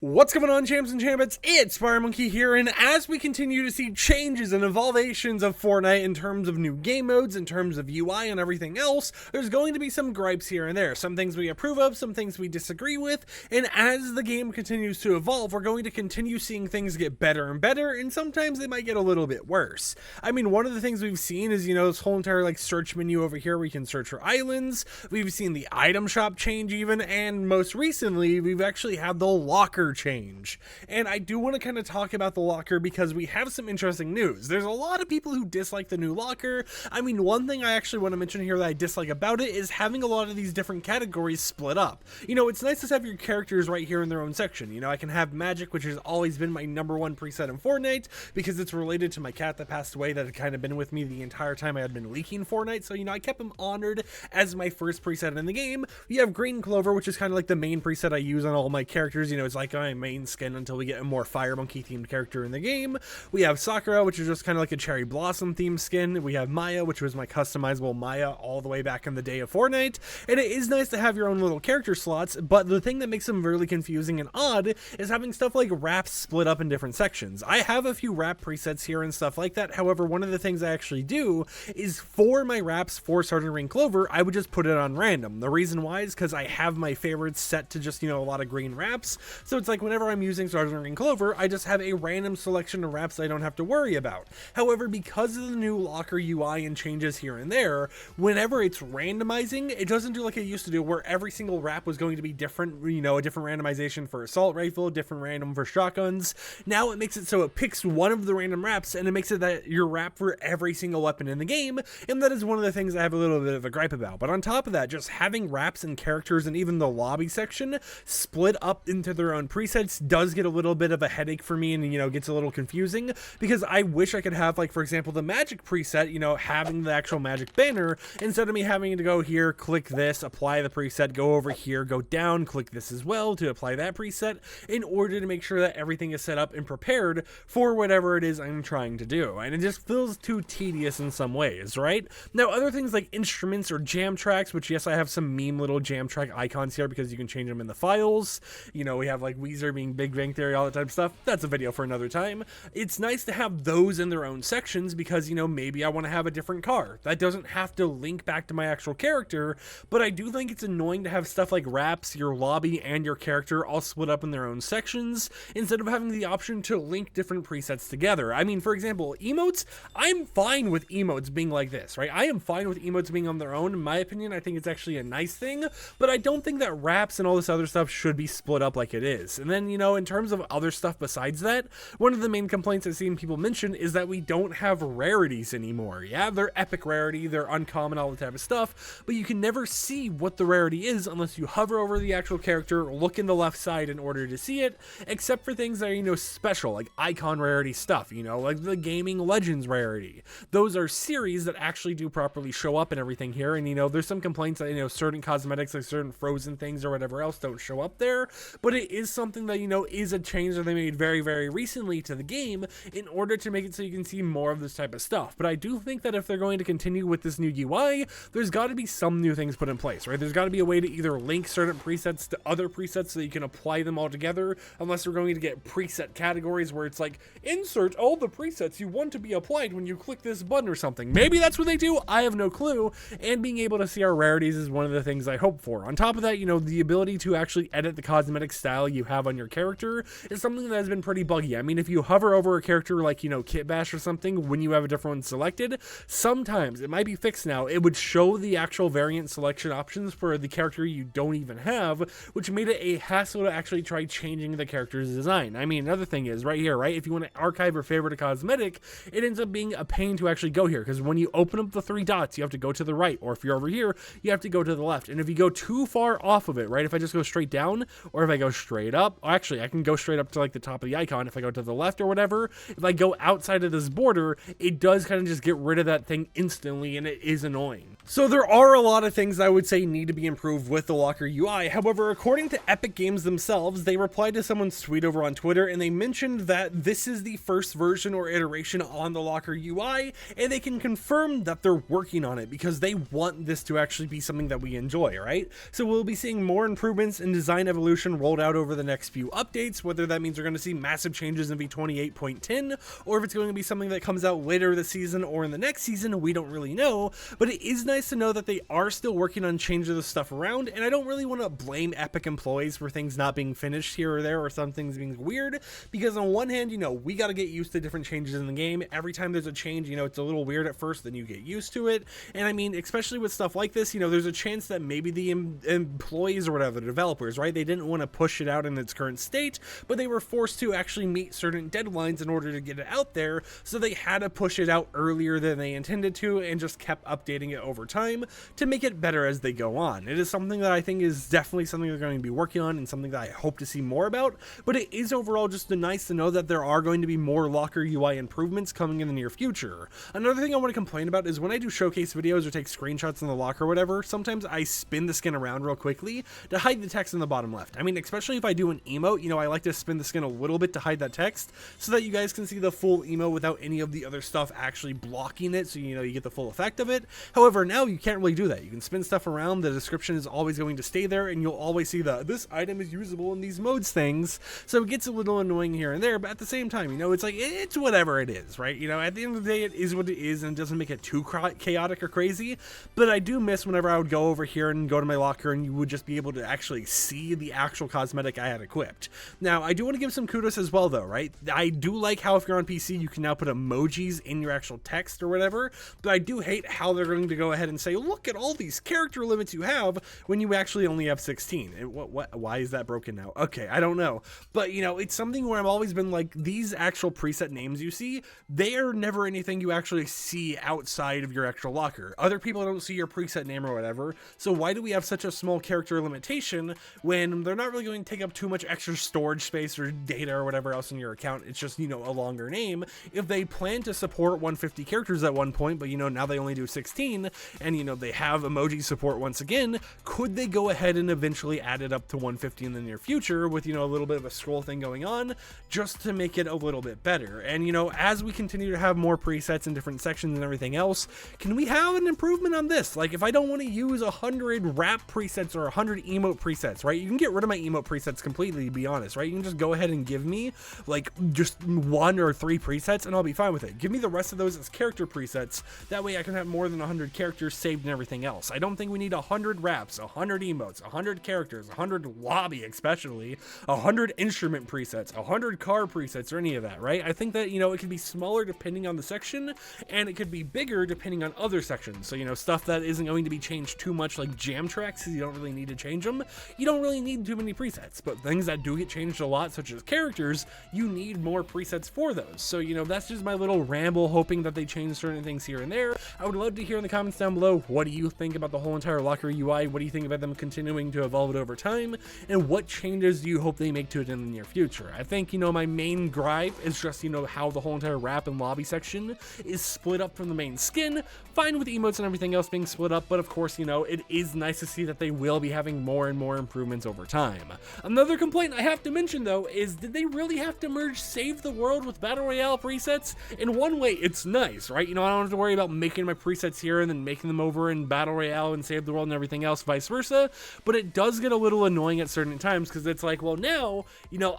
What's going on, champs and champions? It's FireMonkey here, and as we continue to see changes and evolutions of Fortnite in terms of new game modes, in terms of UI and everything else, there's going to be some gripes here and there. Some things we approve of, some things we disagree with, and as the game continues to evolve, we're going to continue seeing things get better and better, and sometimes they might get a little bit worse. I mean, one of the things we've seen is, this whole entire search menu over here. We can search for islands. We've seen the item shop change even, and most recently, we've actually had the locker change. And I do want to kind of talk about the locker because we have some interesting news. There's a lot of people who dislike the new locker. I mean, one thing I actually want to mention here that I dislike about it is having a lot of these different categories split up. It's nice to have your characters right here in their own section. I can have magic, which has always been my #1 preset in Fortnite because it's related to my cat that passed away that had kind of been with me the entire time I had been leaking Fortnite. So, I kept him honored as my first preset in the game. You have green clover, which is kind of like the main preset I use on all my characters. It's like my main skin until we get a more FireMonkey themed character in the game. We have Sakura, which is just kind of like a cherry blossom themed skin. We have Maya, which was my customizable Maya all the way back in the day of Fortnite. And it is nice to have your own little character slots, but the thing that makes them really confusing and odd is having stuff like wraps split up in different sections. I have a few wrap presets here and stuff like that. However, one of the things I actually do is for my wraps for Sergeant Green Clover, I would just put it on random. The reason why is because I have my favorites set to just, a lot of green wraps. So it's like whenever I'm using Sergeant Green Clover, I just have a random selection of wraps I don't have to worry about. However, because of the new locker UI and changes here and there, whenever it's randomizing, it doesn't do like it used to do where every single wrap was going to be different, a different randomization for assault rifle, different random for shotguns. Now it makes it so it picks one of the random wraps and it makes it that your wrap for every single weapon in the game, and that is one of the things I have a little bit of a gripe about. But on top of that, just having wraps and characters and even the lobby section split up into their own presets does get a little bit of a headache for me, and gets a little confusing because I wish I could have, like, for example, the magic preset, having the actual magic banner instead of me having to go here, click this, apply the preset, go over here, go down, click this as well to apply that preset in order to make sure that everything is set up and prepared for whatever it is I'm trying to do. And it just feels too tedious in some ways, right? Now, other things like instruments or jam tracks, which yes, I have some meme little jam track icons here because you can change them in the files. We have like Weezer being Big Bang Theory, all that type of stuff. That's a video for another time. It's nice to have those in their own sections because, maybe I want to have a different car. That doesn't have to link back to my actual character, but I do think it's annoying to have stuff like wraps, your lobby, and your character all split up in their own sections instead of having the option to link different presets together. I mean, for example, emotes, I'm fine with emotes being like this, right? I am fine with emotes being on their own. In my opinion, I think it's actually a nice thing, but I don't think that wraps and all this other stuff should be split up like it is. And then, in terms of other stuff besides that, one of the main complaints I've seen people mention is that we don't have rarities anymore. Yeah, they're epic rarity, they're uncommon, all the type of stuff, but you can never see what the rarity is unless you hover over the actual character, look in the left side in order to see it, except for things that are, special, like icon rarity stuff, like the gaming legends rarity. Those are series that actually do properly show up and everything here, and there's some complaints that, certain cosmetics, like certain frozen things or whatever else don't show up there, but it is something that, is a change that they made very, very recently to the game in order to make it so you can see more of this type of stuff. But I do think that if they're going to continue with this new UI, there's got to be some new things put in place, right? There's got to be a way to either link certain presets to other presets so you can apply them all together, unless we're going to get preset categories where it's like, insert all the presets you want to be applied when you click this button or something. Maybe that's what they do, I have no clue, and being able to see our rarities is one of the things I hope for. On top of that, the ability to actually edit the cosmetic style you have on your character is something that has been pretty buggy. I mean, if you hover over a character like, Kit Bash or something, when you have a different one selected, sometimes, it might be fixed now, it would show the actual variant selection options for the character you don't even have, which made it a hassle to actually try changing the character's design. I mean, another thing is, right here, right, if you want to archive or favorite a cosmetic, it ends up being a pain to actually go here, because when you open up the 3 dots, you have to go to the right, or if you're over here, you have to go to the left, and if you go too far off of it, right, if I just go straight down, or if I go straight up, actually, I can go straight up to like the top of the icon. If I go to the left or whatever, if I go outside of this border, it does kind of just get rid of that thing instantly, and it is annoying. So there are a lot of things I would say need to be improved with the locker UI. However, according to Epic Games themselves, they replied to someone's tweet over on Twitter, and they mentioned that this is the first version or iteration on the locker UI, and they can confirm that they're working on it because they want this to actually be something that we enjoy, right? So we'll be seeing more improvements and design evolution rolled out over the next next few updates, whether that means we're going to see massive changes in V28.10, or if it's going to be something that comes out later this season or in the next season, we don't really know. But it is nice to know that they are still working on changing the stuff around, and I don't really want to blame Epic employees for things not being finished here or there, or some things being weird, because on one hand, we got to get used to different changes in the game. Every time there's a change, it's a little weird at first, then you get used to it. And I mean, especially with stuff like this, there's a chance that maybe the employees or whatever, the developers, right, they didn't want to push it out in its current state, but they were forced to actually meet certain deadlines in order to get it out there, so they had to push it out earlier than they intended to, and just kept updating it over time to make it better as they go on. It is something that I think is definitely something they're going to be working on, and something that I hope to see more about, but it is overall just nice to know that there are going to be more locker UI improvements coming in the near future. Another thing I want to complain about is when I do showcase videos or take screenshots in the locker or whatever, sometimes I spin the skin around real quickly to hide the text in the bottom left. I mean, especially if I do an emote, I like to spin the skin a little bit to hide that text so that you guys can see the full emote without any of the other stuff actually blocking it, so you get the full effect of it. However, now you can't really do that. You can spin stuff around, the description is always going to stay there, and you'll always see this item is usable in these modes things, so it gets a little annoying here and there, but at the same time, it's like, it's whatever it is, right? At the end of the day, it is what it is, and it doesn't make it too chaotic or crazy, but I do miss whenever I would go over here and go to my locker and you would just be able to actually see the actual cosmetic I had equipped. Now, I do want to give some kudos as well, though, right? I do like how if you're on PC, you can now put emojis in your actual text or whatever, but I do hate how they're going to go ahead and say, look at all these character limits you have when you actually only have 16. Why is that broken now? Okay, I don't know. But, it's something where I've always been like, these actual preset names you see, they are never anything you actually see outside of your actual locker. Other people don't see your preset name or whatever, so why do we have such a small character limitation when they're not really going to take up too much extra storage space or data or whatever else in your account? It's just, a longer name. If they plan to support 150 characters at one point, but now they only do 16, and they have emoji support once again, could they go ahead and eventually add it up to 150 in the near future with, a little bit of a scroll thing going on, just to make it a little bit better? And, as we continue to have more presets in different sections and everything else, can we have an improvement on this? Like, if I don't want to use 100 rap presets or 100 emote presets, right? You can get rid of my emote presets completely, to be honest, right? You can just go ahead and give me, like, just 1 or 3 presets, and I'll be fine with it. Give me the rest of those as character presets. That way I can have more than 100 characters saved and everything else. I don't think we need 100 raps, 100 emotes, 100 characters, 100 lobby especially, 100 instrument presets, 100 car presets, or any of that, right? I think that, it could be smaller depending on the section, and it could be bigger depending on other sections. So, stuff that isn't going to be changed too much, like jam tracks, because you don't really need to change them. You don't really need too many presets, but things that do get changed a lot, such as characters, you need more presets for those. So, that's just my little ramble, hoping that they change certain things here and there. I would love to hear in the comments down below, what do you think about the whole entire locker UI? What do you think about them continuing to evolve it over time? And what changes do you hope they make to it in the near future? I think, my main gripe is just, how the whole entire rap and lobby section is split up from the main skin. Fine with emotes and everything else being split up, but of course, it is nice to see that they will be having more and more improvements over time. Another complaint I have to mention, though, is did they really have to merge Save the World with Battle Royale presets? In one way, it's nice, right? I don't have to worry about making my presets here and then making them over in Battle Royale and Save the World and everything else, vice versa, but it does get a little annoying at certain times, because it's like, well, now,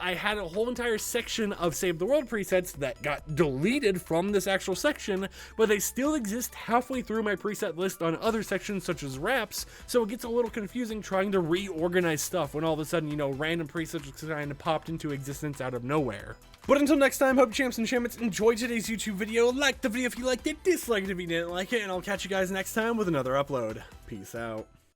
I had a whole entire section of Save the World presets that got deleted from this actual section, but they still exist halfway through my preset list on other sections such as raps, so it gets a little confusing trying to reorganize stuff when all of a sudden, random presets just kind of popped into existence out of nowhere. But until next time, hope champs and champions enjoyed today's YouTube video. Like the video if you liked it, dislike it if you didn't like it, and I'll catch you guys next time with another upload. Peace out.